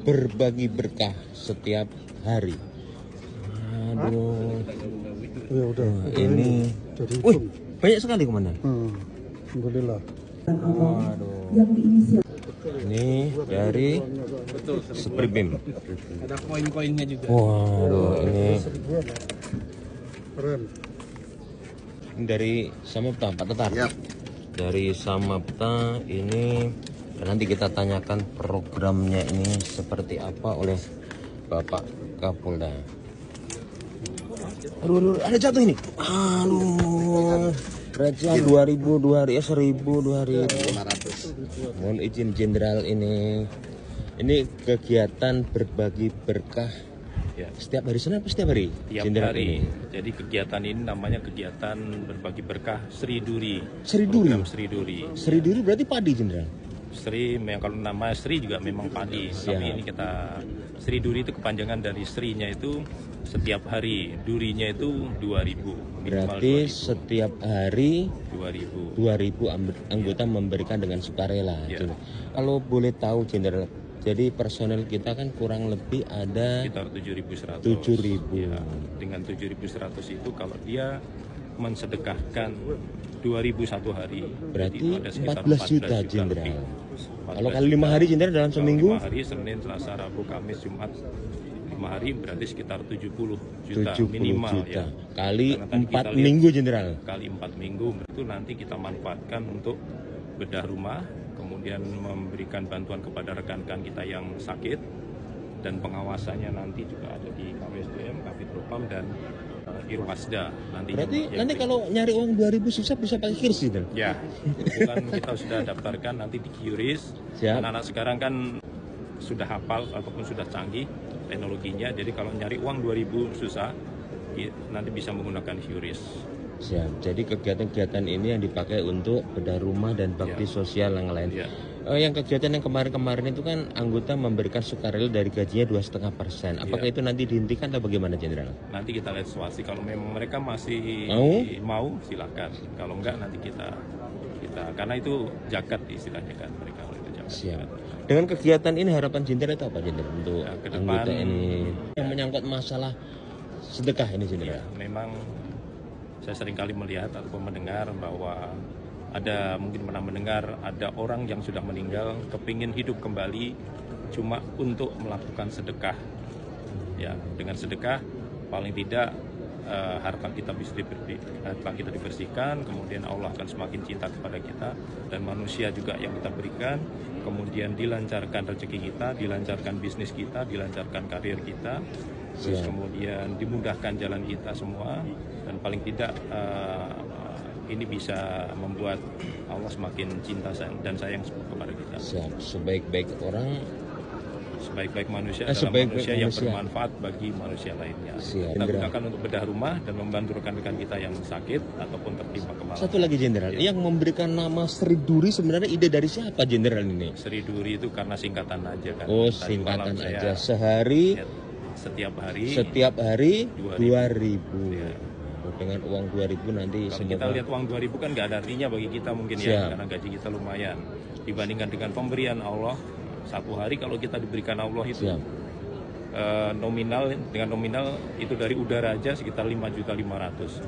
berbagi berkah setiap hari. Aduh. Ya udah. Ini. Wih, banyak sekali komandan. Alhamdulillah. Waduh. Ini dari Spribim. Ada koin-koinnya juga. Waduh, ini Keren. dari Samapta, Pak Tetar. Yap. Dari Samapta ini nanti kita tanyakan programnya ini seperti apa oleh Bapak Kapolda. Aduh, ada jatuh ini. Aduh. Recehan 2000, 2000, 1000, 2000. 500. Mohon izin Jenderal, ini kegiatan berbagi berkah Ya. setiap hari Senin apa setiap hari? Tiap Jenderal hari. ini. Jadi kegiatan ini namanya kegiatan berbagi berkah Sri Duri. Sri Duri? Program Sri Duri. Sri Duri berarti padi, Jenderal. Sri, kalau nama Sri juga memang padi. Siap. Tapi ini kita Sri Duri itu kepanjangan dari Sri-nya itu setiap hari, Durinya itu 2000. Minimal Berarti 2000. setiap hari 2000. 2000 anggota memberikan dengan sukarela. Ya. Kalau boleh tahu Jenderal, jadi personel kita kan kurang lebih ada Sekitar 7.100. 7.000. Ya, dengan 7.100 itu kalau dia mensedekahkan 2.000 satu hari, berarti jadi itu ada sekitar 14 juta Jenderal. lebih. Kalau 14 kali 5 hari Jenderal dalam Kalau seminggu 5 hari, Senin, Selasa, Rabu, Kamis, Jumat, 5 hari berarti sekitar 70 juta 70 minimal juta. ya. Kali Karena tadi 4 kita lihat minggu Jenderal. Kali 4 minggu itu nanti kita manfaatkan untuk bedah rumah, kemudian memberikan bantuan kepada rekan-rekan kita yang sakit, dan pengawasannya nanti juga ada di KWSDM, Kabitropam, dan Irwasda. Berarti yang nanti kalau nyari uang 2000 susah bisa pakai QRIS Jenderal. ya, kebetulan kita sudah daftarkan nanti di QRIS. Siap. Anak-anak sekarang kan sudah hafal ataupun sudah canggih teknologinya, jadi kalau nyari uang 2000 susah, nanti bisa menggunakan QRIS. Siap. Jadi kegiatan-kegiatan ini yang dipakai untuk bedah rumah dan bakti Ya. sosial yang lain. Ya. Yang kegiatan yang kemarin-kemarin itu kan anggota memberikan sukarela dari gajinya 2,5%. Apakah Ya. itu nanti dihentikan atau bagaimana Jenderal? Nanti kita lihat situasi, kalau memang mereka masih mau silakan, kalau enggak nanti kita karena itu zakat istilahnya kan, mereka kalau itu zakat. Siap. Dengan kegiatan ini harapan Jenderal itu apa Jenderal untuk Ya, ke depan, anggota ini yang menyangkut masalah sedekah ini Jenderal? Ya, memang saya seringkali melihat ataupun mendengar bahwa mungkin pernah mendengar ada orang yang sudah meninggal kepingin hidup kembali cuma untuk melakukan sedekah. Ya, dengan sedekah paling tidak harapan kita dibersihkan, kemudian Allah akan semakin cinta kepada kita, dan manusia juga yang kita berikan, kemudian dilancarkan rezeki kita, dilancarkan bisnis kita, dilancarkan karir kita, terus kemudian dimudahkan jalan kita semua, dan paling tidak ini bisa membuat Allah semakin cinta dan sayang kepada kita. Siap. Sebaik-baik orang, sebaik-baik manusia adalah sebaik-baik manusia yang manusia. bermanfaat bagi manusia lainnya. Siap. Kita gunakan untuk bedah rumah dan membantu rekan-rekan kita yang sakit ataupun tertimpa kemalangan. Satu lagi Jenderal, yang memberikan nama Sri Duri sebenarnya ide dari siapa Jenderal ini? Sri Duri itu karena singkatan aja kan. Oh, Tadi singkatan malam aja. saya Sehari, lihat setiap hari 2.000. Ya. Dengan uang 2.000 nanti Kalau kita semoga lihat uang 2.000 kan nggak ada artinya bagi kita mungkin Siap. ya, karena gaji kita lumayan dibandingkan dengan pemberian Allah. Satu hari kalau kita diberikan Allah itu Siap. Nominal itu dari udara aja sekitar 5.500.000.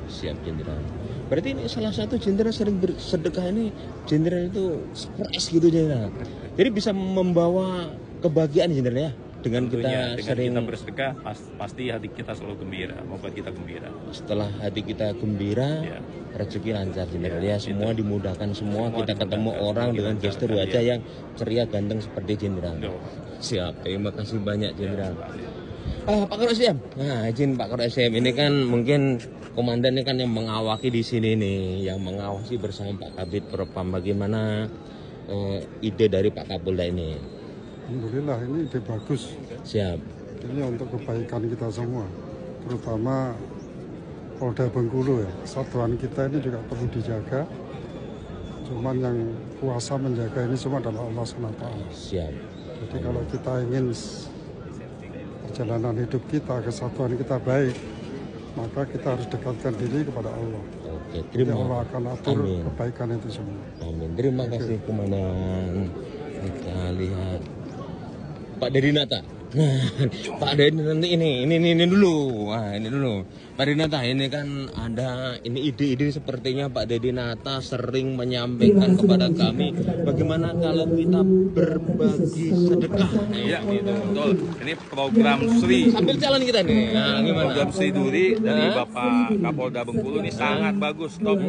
Siap Jenderal. Berarti ini salah satu Jenderal sering bersedekah ini, Jenderal itu stres gitu Jenderal. Jadi bisa membawa kebahagiaan Jenderal ya. Dengan Tentunya, kita sering kita bersedekah pasti hati kita selalu gembira, membuat kita gembira. setelah hati kita gembira, Ya. rezeki lancar Jenderal Ya, ya. Semua dimudahkan semua kita dimudahkan, ketemu orang kita dengan dimudahkan, gestur wajah ya. yang ceria ganteng seperti Jenderal. Duh. Siap. Terima kasih banyak Jenderal. Ya, Pak Kor SDM. Nah, izin Pak Kor SDM, ini kan mungkin komandan ini kan yang mengawaki di sini nih, yang mengawasi bersama Pak Kabid Propam. Bagaimana ide dari Pak Kapolda ini? Alhamdulillah ini ide bagus. Siap. Ini untuk kebaikan kita semua, terutama Polda Bengkulu ya. Kesatuan kita ini juga perlu dijaga. Cuman yang kuasa menjaga ini semua adalah Allah SWT. Siap. Jadi kalau kita ingin perjalanan hidup kita, kesatuan kita baik, maka kita harus dekatkan diri kepada Allah. Oke, Jadi terima Allah akan atur Amin. kebaikan itu semua. Amin. Terima kasih komandan. Kita lihat Pak Dedinata. Nah, Pak Dedinata ini dulu. Wah, ini dulu. Pak Dedinata, ini kan ada ini ide-ide sepertinya Pak Dedinata sering menyampaikan kepada kami bagaimana kalau kita berbagi sedekah. Iya, gitu, betul. Ini program Sri. Sambil jalan kita nih. Nah, gimana? Program Sri Duri dari Bapak Kapolda Bengkulu ini sangat bagus, top.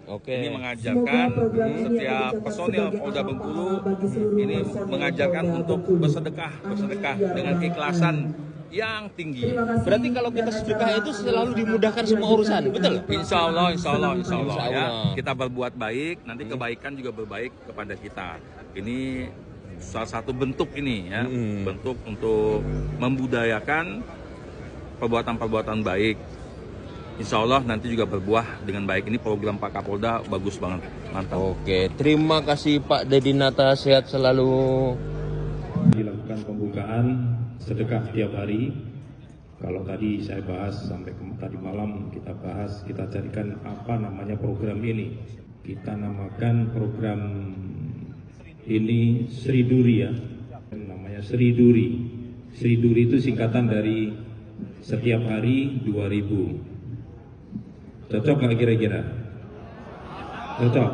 Oke. Ini mengajarkan setiap personil Polda Bengkulu ini mengajarkan untuk bersedekah dengan keikhlasan yang tinggi. Berarti kalau kita sedekah itu selalu dimudahkan semua urusan, betul? Insya Allah Insya ya. Allah. Kita berbuat baik, nanti kebaikan juga berbaik kepada kita. Ini salah satu bentuk ini ya, bentuk untuk membudayakan perbuatan-perbuatan baik. Insya Allah nanti juga berbuah dengan baik. Ini program Pak Kapolda bagus banget, mantap. Oke, terima kasih Pak Dedinata, sehat selalu. Dilakukan pembukaan sedekah tiap hari. Kalau tadi saya bahas sampai tadi malam kita bahas, kita carikan apa namanya program ini. Kita namakan program ini Sri Duri ya, namanya Sri Duri. Sri Duri itu singkatan dari setiap hari 2000. Cocok nggak kira-kira? Cocok.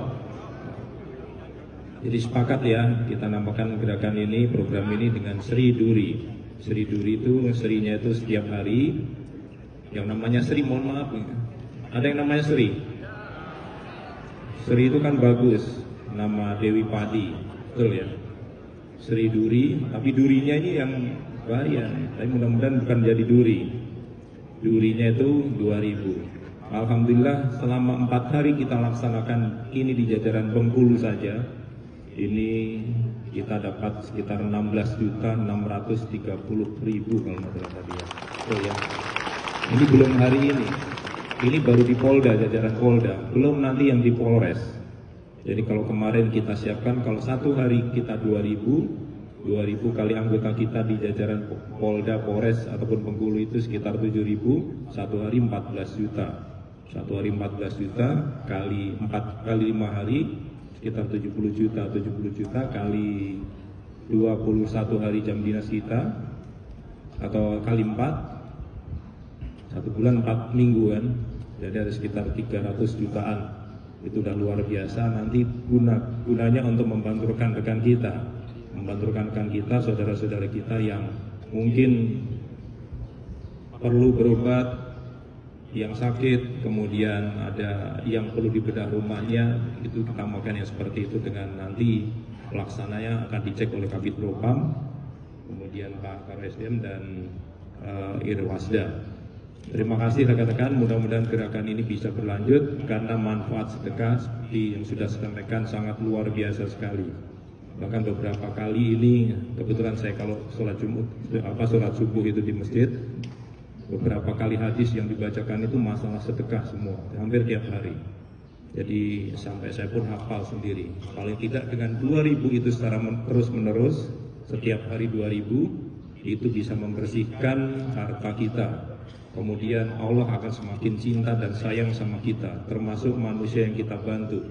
Jadi sepakat ya, kita namakan gerakan ini, program ini dengan Sri Duri. Sri Duri itu, Sri-nya itu setiap hari. Yang namanya Sri, mohon maaf, ada yang namanya Sri. Sri itu kan bagus, nama Dewi Padi, betul ya. Sri Duri, tapi durinya ini yang bahaya. Tapi mudah-mudahan bukan jadi duri. Durinya itu 2000. Alhamdulillah selama 4 hari kita laksanakan ini di jajaran Bengkulu saja. Ini kita dapat sekitar 16.630.000 kalau nggak salah tadi ya. Oh ya. Ini belum hari ini. Ini baru di Polda, jajaran Polda. Belum nanti yang di Polres. Jadi kalau kemarin kita siapkan, kalau satu hari kita 2000 kali anggota kita di jajaran Polda, Polres ataupun Bengkulu itu sekitar 7.000, satu hari 14 juta. Satu hari 14 juta kali 4 kali 5 hari sekitar 70 juta kali 21 hari jam dinas kita atau kali 4 1 bulan 4 minggu kan, jadi ada sekitar 300 jutaan. Itu udah luar biasa. Nanti gunanya untuk membantu rekan-rekan kita, saudara-saudara kita yang mungkin perlu berobat, yang sakit, kemudian ada yang perlu dibedah rumahnya, itu kita makan yang seperti itu dengan nanti pelaksananya akan dicek oleh Kabid Propam, kemudian Pak KRSDM dan Irwasda. Terima kasih rekan-rekan, mudah-mudahan gerakan ini bisa berlanjut karena manfaat sedekah seperti yang sudah saya sampaikan sangat luar biasa sekali. Bahkan beberapa kali ini kebetulan saya kalau sholat subuh itu di masjid, beberapa kali hadis yang dibacakan itu masalah sedekah semua, hampir tiap hari. Jadi sampai saya pun hafal sendiri. Paling tidak dengan 2000 itu secara terus-menerus, setiap hari 2000, itu bisa membersihkan harta kita. Kemudian Allah akan semakin cinta dan sayang sama kita, termasuk manusia yang kita bantu.